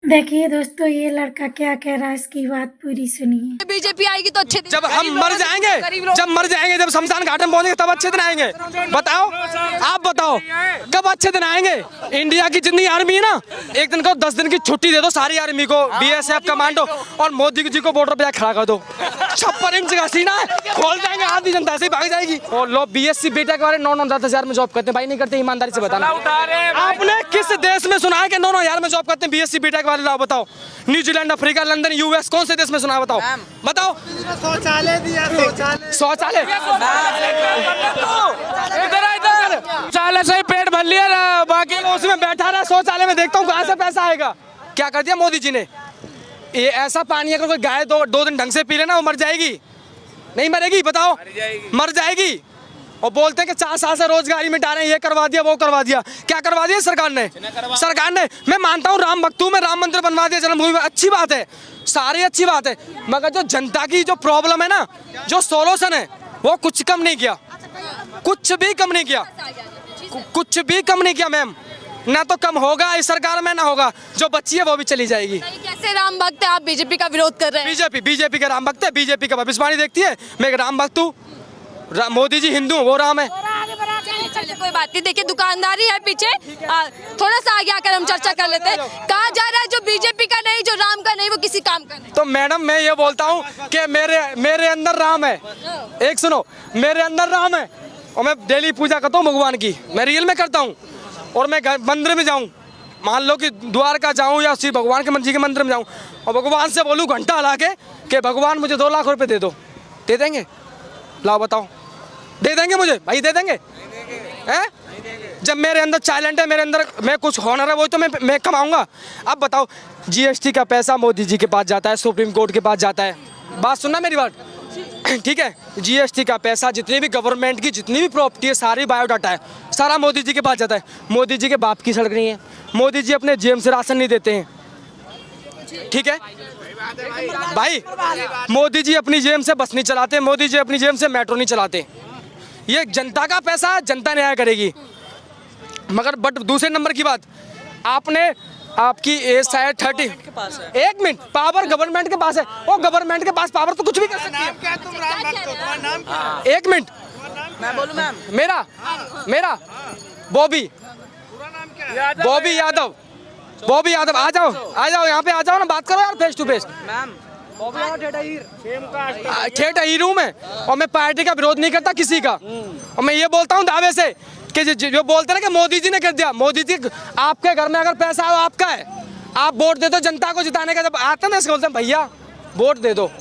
देखिए दोस्तों, ये लड़का क्या कह रहा है, इसकी बात पूरी सुनिए। बीजेपी आएगी तो अच्छे दिन, जब हम मर जाएंगे, जब शमशान घाट में पहुंचेंगे तब अच्छे दिन आएंगे। बताओ, आप बताओ कब अच्छे दिन आएंगे। इंडिया की जितनी आर्मी है ना, एक दिन को 10 दिन की छुट्टी दे दो सारी आर्मी को, बीएसएफ कमांडो, और मोदी जी को बॉर्डर पे खड़ा कर दो। 56 इंच का सीना है, खोल जाएंगे, आधी जनता ऐसे ही भाग जाएगी। और लोग बीएससी बीटेक वाले 9-10 में जॉब करते हैं। भाई नहीं करते, ईमानदारी से बताना। आपने किस देश में सुना है कि 9-9 में जॉब करते हैं बीएससी बीटेक वाले? लाओ बताओ। न्यूजीलैंड, अफ्रीका, लंदन, यूएस, कौन से देश में सुना है? बताओ बताओ। शौचालय दिया, शौचालय शौचालय से पेट भर लिया, बाकी उसमें बैठा रहा। शौचालय में देखता हूँ कहाँ से पैसा आएगा। क्या कर दिया मोदी जी ने? ये ऐसा पानी अगर कोई गाय दो दिन ढंग से पी लेना, वो मर जाएगी? नहीं मरेगी? बताओ। मर जाएगी। और बोलते हैं कि 4 साल से रोजगारी में डाले, ये करवा दिया, वो करवा दिया। क्या करवा दिया सरकार ने? मैं मानता हूँ राम भक्त हूँ, मैं, राम मंदिर बनवा दिया जन्मभूमि में, अच्छी बात है, सारी अच्छी बात है। मगर जो जनता की जो प्रॉब्लम है ना, जो सोल्यूशन है, वो कुछ कम नहीं किया, कुछ भी कम नहीं किया, कुछ भी कम नहीं किया मैम। ना तो कम होगा इस सरकार में, ना होगा। जो बच्ची है वो भी चली जाएगी। कैसे राम भक्त है, आप बीजेपी का विरोध कर रहे हैं? बीजेपी का राम भक्त है, बीजेपी का भविष्यवाणी देखती है। मैं राम भक्त हूँ, मोदी जी हिंदू, वो राम है। चलिए कोई बात नहीं। देखिए दुकानदारी है पीछे, थोड़ा सा आगे आकर हम चर्चा कर लेते हैं। कहा जा रहा है जो बीजेपी का नहीं, जो राम का नहीं, वो किसी काम का नहीं। तो मैडम मैं ये बोलता हूँ कि मेरे अंदर राम है। एक सुनो, मेरे अंदर राम है और मैं डेली पूजा करता हूँ भगवान की, मैं रियल में करता हूँ। और मैं मंदिर में जाऊँ, मान लो कि द्वारका जाऊँ या श्री भगवान के जी के मंदिर में जाऊँ, और भगवान से बोलूँ घंटा हिला के कि भगवान मुझे 2 लाख रुपए दे दो, दे देंगे? लाओ बताओ, दे देंगे मुझे? भाई दे देंगे हैं? जब मेरे अंदर टैलेंट है, मेरे अंदर मैं कुछ होनर है, वो तो मैं कमाऊंगा। अब बताओ, जीएसटी का पैसा मोदी जी के पास जाता है, सुप्रीम कोर्ट के पास जाता है। बात सुनना मेरी बात, ठीक है? जीएसटी का पैसा, जितनी भी गवर्नमेंट की जितनी भी प्रॉपर्टी है, सारी बायोडाटा है, सारा मोदी जी के पास जाता है। मोदी जी के बाप की सड़क नहीं है, मोदी जी अपने जेब से राशन नहीं देते हैं, ठीक है भाई? मोदी जी अपनी जेब से बस नहीं चलाते, मोदी जी अपनी जेब से मेट्रो नहीं चलाते। ये जनता का पैसा है, जनता न्याय करेगी। मगर बट दूसरे नंबर की बात, आपकी एज शायद 30। एक मिनट, पावर गवर्नमेंट के पास है, वो गवर्नमेंट के पास पावर तो कुछ भी कर सकती है। क्या तुम राम भक्त हो? तुम्हारा नाम क्या है? एक मिनट, मैं बोलूं मैम? मेरा बॉबी यादव। बॉबी यादव, आ जाओ यहाँ पे, आ जाओ ना, बात करो यार फेस टू फेस। मैम ठेठ हीर हूँ मैं, और मैं पार्टी का विरोध नहीं करता किसी का। और मैं ये बोलता हूँ दावे से कि जो बोलते ना कि मोदी जी ने कर दिया, मोदी जी आपके घर में अगर पैसा है आपका है, आप वोट दे दो जनता को जिताने का। जब आते हैं ना इसको बोलते हैं भैया वोट दे दो,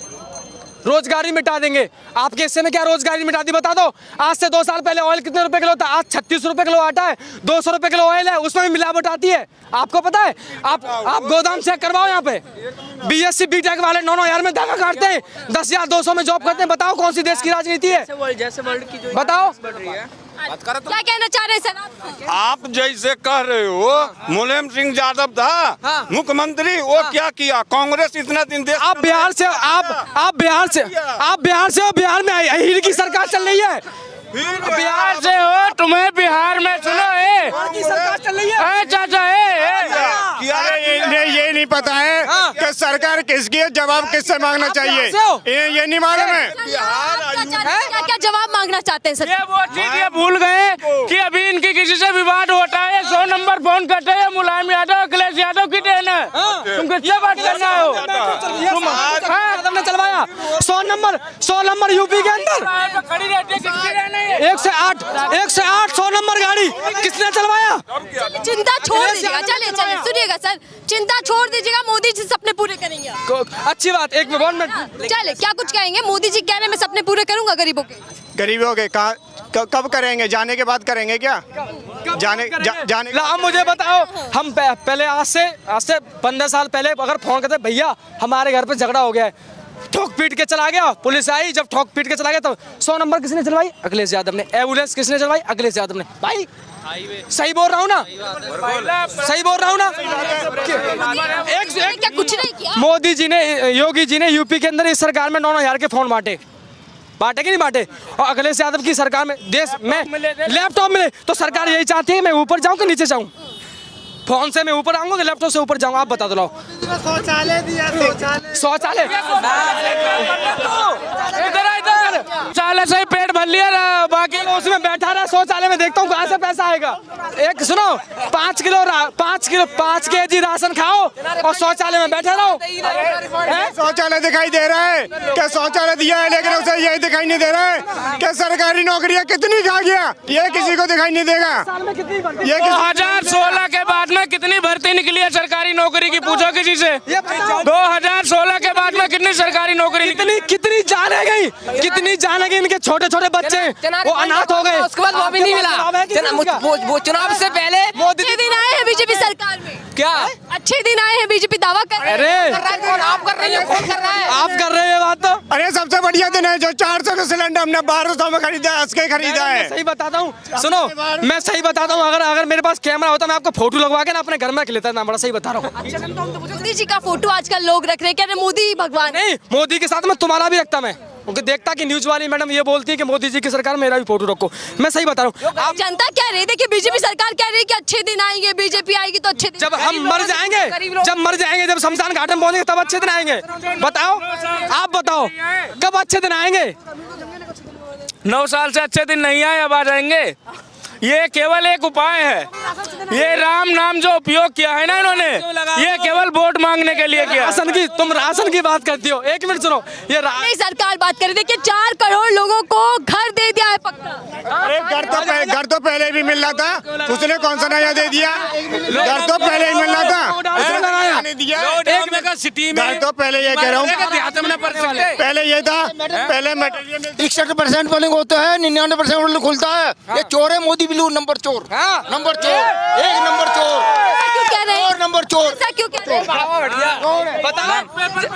रोजगारी मिटा देंगे। आपके हिस्से में क्या रोजगारी मिटा दी बता दो? आज से 2 साल पहले ऑयल कितने रुपए किलो था? आज 36 रुपए किलो आटा है, 200 रुपए किलो ऑयल है, उसमें भी मिलावट आती है। आपको पता है? आप गोदाम चेक करवाओ यहाँ पे। बीएससी बीटेक वाले 9-9 में धागा काटते हैं, 10,200 में जॉब करते हैं। बताओ कौन सी देश की राजनीति है? जैसे वर्ल्ड की जो बताओ। क्या कहना चाह रहे हैं सर आप जैसे कह रहे हो, मुलायम सिंह यादव था मुख्यमंत्री, वो क्या किया? कांग्रेस इतना दिन दे। आप बिहार से हो, बिहार में अहीर की सरकार चल रही है। बिहार से हो, तुम्हें बिहार में सुनो की सरकार चल रही है। चाचा ये नहीं पता है कि सरकार किसकी है, जवाब किससे मांगना चाहिए, ये नहीं मालूम है। क्या जवाब मांगना चाहते हैं सर? ये वो चीज ये भूल गए कि अभी इनकी किसी से विवाद होता है, 100 नंबर फोन करते हैं, मुलायम यादव, अखिलेश यादव की देन है। तुम किससे बात करना हो? तुमने चलवाया 100 नंबर यूपी के अंदर खड़ी रहती है, किसकी देन है? 108 100 नंबर गाड़ी किसने चलवाया? चिंता छोड़ दीजिएगा, चलिए सुनिएगा सर, चिंता छोड़ दीजिएगा, मोदी जी सपने पूरे करेंगे। अच्छी बात, एक मिनट चले, क्या कुछ कहेंगे? मोदी जी कह रहे हैं मैं सपने पूरे करूंगा गरीबों के। गरीबों के कब करेंगे? जाने के बाद करेंगे क्या? जाने आप मुझे बताओ, हम पहले आज से 15 साल पहले अगर फोन करते भैया हमारे घर पे झगड़ा हो गया है, ठोक पीट के चला गया, पुलिस आई, जब ठोक पीट के चला गया तब 100 नंबर किसने चलवाई? अखिलेश यादव ने। एम्बुलेंस किसने चलवाई? अखिलेश यादव ने। भाई सही बोल रहा हूँ ना? क्या कुछ नहीं किया? मोदी जी ने, योगी जी ने यूपी के अंदर इस सरकार में 9,000 के फोन बांटे कि नहीं बांटे? और अखिलेश यादव की सरकार में देश में लैपटॉप मिले, तो सरकार यही चाहती है मैं ऊपर जाऊं कि नीचे जाऊं? फोन से मैं ऊपर आऊंगा, लैपटॉप से ऊपर जाऊंगा, आप बता दो। शौचालय दिया, शौचालय शौचालय से पेट भर लिया, बाकी उसमें बैठा रहा शौचालय में, देखता हूँ कहाँ से पैसा आएगा। एक सुनो, 5 kg राशन खाओ और शौचालय में बैठे रहो। शौचालय दिखाई दे रहा है क्या? शौचालय दिया है लेकिन उसे यही दिखाई नहीं दे रहा है क्या सरकारी नौकरियां कितनी खा गया, ये किसी को दिखाई नहीं देगा। ये 2016 के बाद में कितनी भर्ती निकली है सरकारी नौकरी की, पूछो किसी से। 2016 के बाद में कितनी सरकारी नौकरी, कितनी जाने गई, कितनी जाने गई। इनके छोटे छोटे बच्चे वो अनाथ हो गए, उसके बाद वो भी नहीं मिला। वो चुनाव से पहले अच्छे दिन आए हैं बीजेपी सरकार में, क्या अच्छे दिन आए हैं बीजेपी दावा कर रहे हैं। अरे आप कर रहे हैं, कौन कर रहा है? आप कर रहे हैं बात तो। अरे सबसे बढ़िया दिन है जो 400 का सिलेंडर हमने 1200 में खरीदा है, उसके खरीदा है। सही बताता हूँ, सुनो मैं सही बताता हूँ, अगर मेरे पास कैमरा होता मैं आपको फोटो लगवा के ना अपने घर में रख लेता ना, बड़ा सही बता रहा हूँ। मोदी जी का फोटो आजकल लोग रख रहे हैं, कह रहे मोदी भगवान। नहीं, मोदी के साथ मैं तुम्हारा भी रखता, मैं उनको देखता कि न्यूज वाली मैडम ये बोलती है कि मोदी जी की सरकार मेरा भी फोटो रखो। मैं सही बता रहा हूँ। जनता कह रही है कि बीजेपी सरकार कह रही है कि अच्छे दिन आएंगे, बीजेपी आएगी तो अच्छे दिन। जब हम मर जाएंगे, जब शमशान घाट में पहुंचेंगे तब अच्छे दिन आएंगे। बताओ, आप बताओ कब अच्छे दिन आएंगे? 9 साल से अच्छे दिन नहीं आए, अब आ जाएंगे। ये केवल एक उपाय है, ये राम नाम जो उपयोग किया है ना इन्होंने, ये केवल वोट मांगने के लिए किया। तुम राशन की बात करती हो, एक मिनट सुनो। ये नहीं, सरकार बात कर रही थी कि 4 करोड़ लोगों को घर दे दिया है पक्का। अरे घर तो पहले भी मिल रहा था, उसने कौन सा नया दे दिया? घर तो पहले ही मिल रहा था, उसने दिया। घर तो पहले ये कह रहा हूँ, पहले ये था, पहले 61% पोलिंग होता है, 99% खुलता है। ये चोर है मोदी बिल्लू, नंबर चोर, नंबर चोर, एक नंबर चोर, क्यों कह रहे हैं? और नंबर चोर। ऐसा क्यों कह रहे हैं?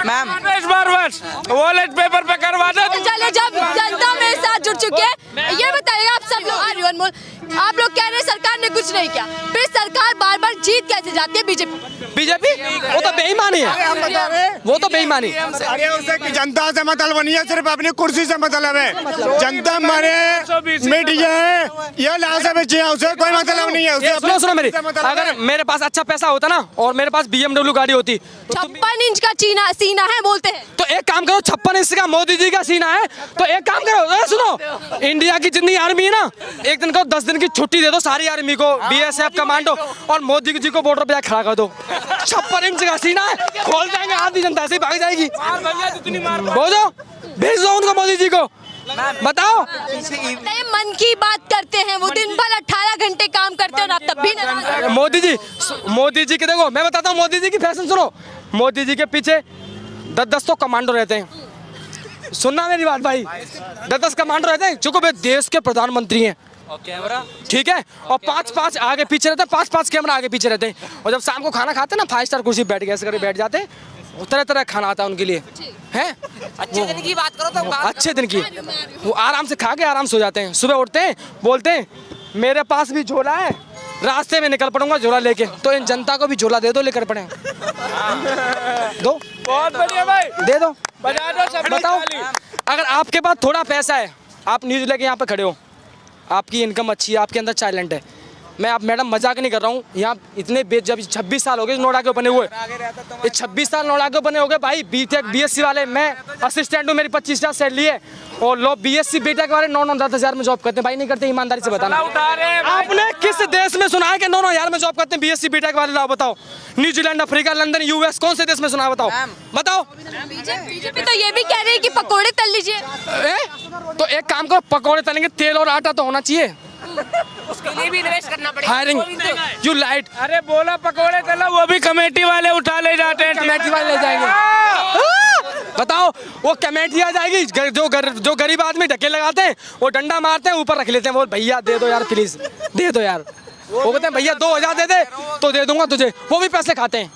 मैम इस बार बस वॉलेट पेपर पे करवा दो। चले, जब जनता मेरे साथ जुड़ चुके हैं, ये बताइएगा आप सब लोग, अनमोल आप लोग कह रहे हैं सरकार ने कुछ नहीं किया, फिर सरकार बार बार जीत कैसे जाती है बीजेपी? वो तो बेईमानी है, वो तो बेईमानी। अरे उसे जनता से मतलब नहीं है, सिर्फ अपनी कुर्सी से मतलब है। जनता मरे मिट जाए ये लाश बचे हैं, उसे कोई मतलब नहीं है। उसे सुनो मेरी, अगर मेरे पास अच्छा पैसा होता ना और मेरे पास BMW गाड़ी होती, 56 इंच का सीना है बोलते हैं, तो एक काम करो, 56 इंच का मोदी जी का सीना है, तो एक काम करो, सुनो, इंडिया की जितनी आर्मी है ना, एक दिन को 10 दिन की छुट्टी दे दो सारी आर्मी को, BSF कमांडो, और मोदी जी को बॉर्डर पे खड़ा कर दो। 56 इंच का सीना है, खोल जाएंगे, आधी जनता ऐसे ही भाग जाएगी। बोलो, भेज दो उनको मोदी जी को। बताओ, मन की बात करते हैं, वो दिन भर 18 घंटे काम करते हैं और आप तब भी नाराज। मोदी जी के देखो, मैं बताता हूँ मोदी जी की फैशन सुनो। मोदी जी के पीछे 10 तो कमांडो रहते हैं, सुनना मेरी बात भाई, 10 कमांडो रहते हैं, चूंकि वे देश के प्रधानमंत्री हैं, ठीक है, और 5 आगे पीछे रहते हैं, 5 कैमरा आगे पीछे रहते हैं। और जब शाम को खाना खाते हैं ना, 5 स्टार कुर्सी बैठ के ऐसे करके बैठ जाते हैं, तरह तरह खाना आता है उनके लिए, है अच्छे दिन की बात करो तो अच्छे दिन की, वो आराम से खा के आराम से हो जाते हैं। सुबह उठते हैं, बोलते हैं मेरे पास भी झोला है, रास्ते में निकल पड़ूंगा झोला लेके, तो इन जनता को भी झोला दे दो, लेकर पड़े दो, बहुत बढ़िया भाई, दे दो, बजा दो सब। बताओ, अगर आपके पास थोड़ा पैसा है, आप न्यूज़ लेके यहाँ पे खड़े हो, आपकी इनकम अच्छी है, आपके अंदर टैलेंट है, मैं आप मैडम मजाक नहीं कर रहा हूँ, यहाँ इतने जब 26 साल हो गए नोएडा के बने हुए, ये 26 साल नोएडा के बने हो गए भाई। BTech BSc वाले, मैं असिस्टेंट हूँ, मेरी 25,000 सैलरी है, और लोग BSc BTech वाले 9-10 हज़ार में जॉब करते हैं भाई, नहीं करते? ईमानदारी से बताना, आपने किस देश में सुना है कि 9 हज़ार में जॉब करते हैं BSc BTech वाले? लाओ बताओ, न्यूजीलैंड, अफ्रीका, लंदन, US, कौन से देश में सुना है? बताओ। बीजेपी तो ये भी कह रही है कि पकौड़े तल लीजिए, तो एक काम करो, पकौड़े तलेंगे, तेल और आटा तो होना चाहिए, उसके लिए भी इन्वेस्ट करना पड़ेगा। Hiring you light. अरे बोला पकौड़े तला, वो भी कमेटी वाले उठा ले जाते हैं, कमेटी वाले ले जाएंगे। बताओ, वो कमेटी आ जाएगी, जो गरीब आदमी ढके लगाते हैं, वो डंडा मारते हैं, ऊपर रख लेते हैं, बोल भैया दे दो यार प्लीज, दे दो यार। वो कहते हैं भैया 2000 दे दे तो दे दूंगा तुझे, वो भी पैसे खाते हैं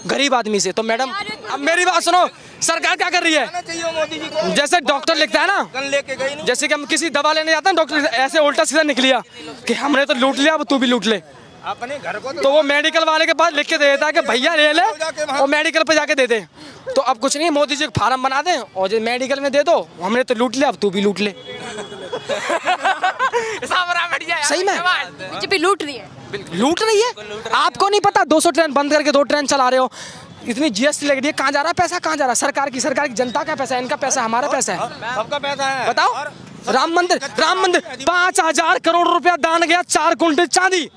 गरीब आदमी से। तो मैडम अब मेरी बात सुनो, सरकार क्या कर रही है? जैसे डॉक्टर लिखता है ना, जैसे कि हम किसी दवा लेने जाते हैं, डॉक्टर ऐसे उल्टा सीधा निकलिया कि हमने तो लूट लिया, अब तू भी लूट ले, अपने घर को, तो वो मेडिकल वाले के पास लिख के दे देता है कि भैया ले ले, और मेडिकल पे जाके दे दे। तो अब कुछ नहीं, मोदी जी फार्म बना दें और जो मेडिकल में दे दो, हमने तो लूट लिया, अब तू भी लूट ले। सही में बीजेपी लूट रही है। लूट रही है। आपको नहीं पता 200 ट्रेन बंद करके 2 ट्रेन चला रहे हो, इतनी जीएसटी लग रही है, कहाँ जा रहा है पैसा, कहाँ जा रहा है? सरकार की जनता का पैसा है, इनका पैसा, हमारा पैसा है, सबका पैसा है। बताओ। राम मंदिर 5,000 करोड़ रुपया दान गया, 4 कुंटल चांदी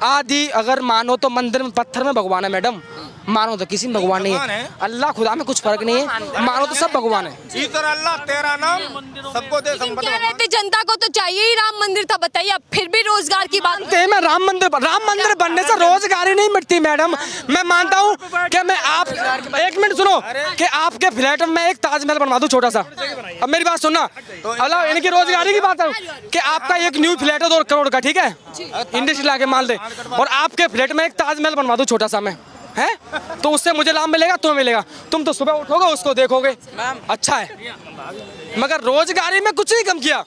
आदि। अगर मानो तो मंदिर में पत्थर में भगवान है मैडम, मानो तो किसी में भगवान नहीं है। अल्लाह खुदा में कुछ फर्क नहीं है, मानो तो सब भगवान है। ईश्वर अल्लाह तेरा नाम सबको दे लेकिन कह रहे थे जनता को तो चाहिए ही राम मंदिर था, बताइए अब फिर भी रोजगार की बात। मैं राम मंदिर बनने से रोजगारी नहीं मिटती मैडम। मैं मानता हूँ कि मैं आप एक मिनट सुनो कि आपके फ्लैट में मैं एक ताजमहल बनवा दूं छोटा सा। अब मेरी बात सुनना, अल्लाह इनकी रोजगारी की बात है कि आपका एक न्यू फ्लैट है 2 करोड़ का, ठीक है, इंडस्ट्री लाके माल दे, और आपके फ्लैट में एक ताजमहल बनवा दूं छोटा सा मैं, है तो उससे मुझे लाभ मिलेगा, तुम्हें मिलेगा। तुम तो सुबह उठोगे उसको देखोगे, अच्छा है, मगर रोजगारी में कुछ नहीं कम किया।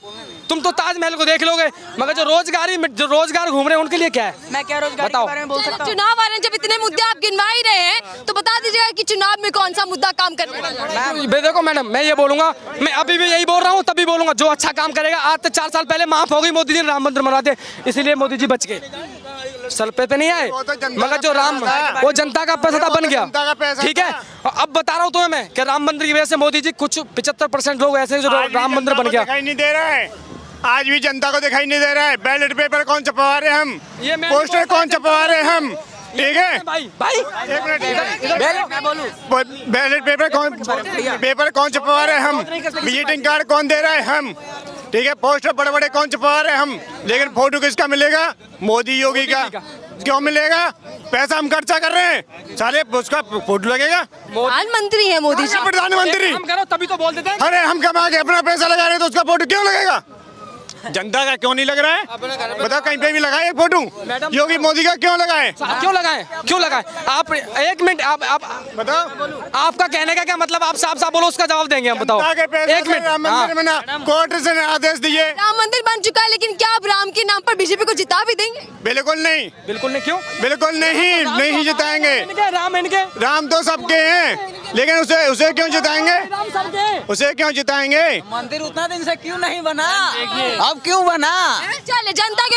तुम तो ताजमहल को देख लोगे, मगर जो रोजगार घूम रहे हैं उनके लिए क्या है? मैं क्या रोजगार के बारे में बोल सकता हूँ? चुनाव आ रहे हैं, जब इतने मुद्दे आप गिनवा ही रहे हैं तो बता दीजिएगा कि चुनाव में कौन सा मुद्दा काम करने वाला है। देखो मैडम, मैं ये बोलूंगा, मैं अभी भी यही बोल रहा हूँ, तभी बोलूंगा, जो अच्छा काम करेगा। आज से 4 साल पहले माफ हो गई, मोदी जी ने राम मंदिर बना दिया, इसीलिए मोदी जी बच गए, सर पे नहीं आए, मगर जो राम वो जनता का पैसा था, बन गया, ठीक है। अब बता रहा हूँ तुम्हें मैं कि राम मंदिर की वजह से मोदी जी, कुछ 75% लोग ऐसे जो राम मंदिर बन गया। दिखाई नहीं दे रहा है, आज भी जनता को दिखाई नहीं दे रहा है। बैलेट पेपर कौन छपवा रहे हैं हम, पोस्टर कौन छपवा रहे हैं हम, ठीक है भाई एक मिनट, बैलेट पेपर कौन छपवा रहे हैं हम, विजिटिंग कार्ड कौन दे रहा है हम, ठीक है, पोस्टर बड़े बड़े कौन छपवा रहे हैं हम, लेकिन फोटो किसका मिलेगा? मोदी योगी का। क्यों मिलेगा? पैसा हम खर्चा कर रहे हैं, सारे उसका फोटो लगेगा। प्रधानमंत्री है मोदी जी, प्रधानमंत्री करो तभी तो बोल देते हैं। अरे हम कमा के अपना पैसा लगा रहे हैं तो उसका फोटो क्यों लगेगा? जनता का क्यों नहीं लग रहा है? बताओ, कहीं पे भी लगाए एक फोटो योगी मोदी का क्यों लगाए? क्यों लगाए? आप एक मिनट, आप बताओ, आपका कहने का क्या मतलब? आप साफ बोलो, उसका जवाब देंगे हम। बताओ एक मिनट। राम मंदिर में ना कोर्ट से आदेश दिए, राम मंदिर बन चुका है, लेकिन क्या आप राम के नाम पर बीजेपी को जिता भी देंगे? बिल्कुल नहीं, क्यों? बिल्कुल नहीं जिताएंगे। इनके राम तो सबके हैं, लेकिन उसे क्यों जिताएंगे? उसे क्यों जिताएंगे? मंदिर उतना दिन से क्यों नहीं बना, अब क्यों बना? चले जनता के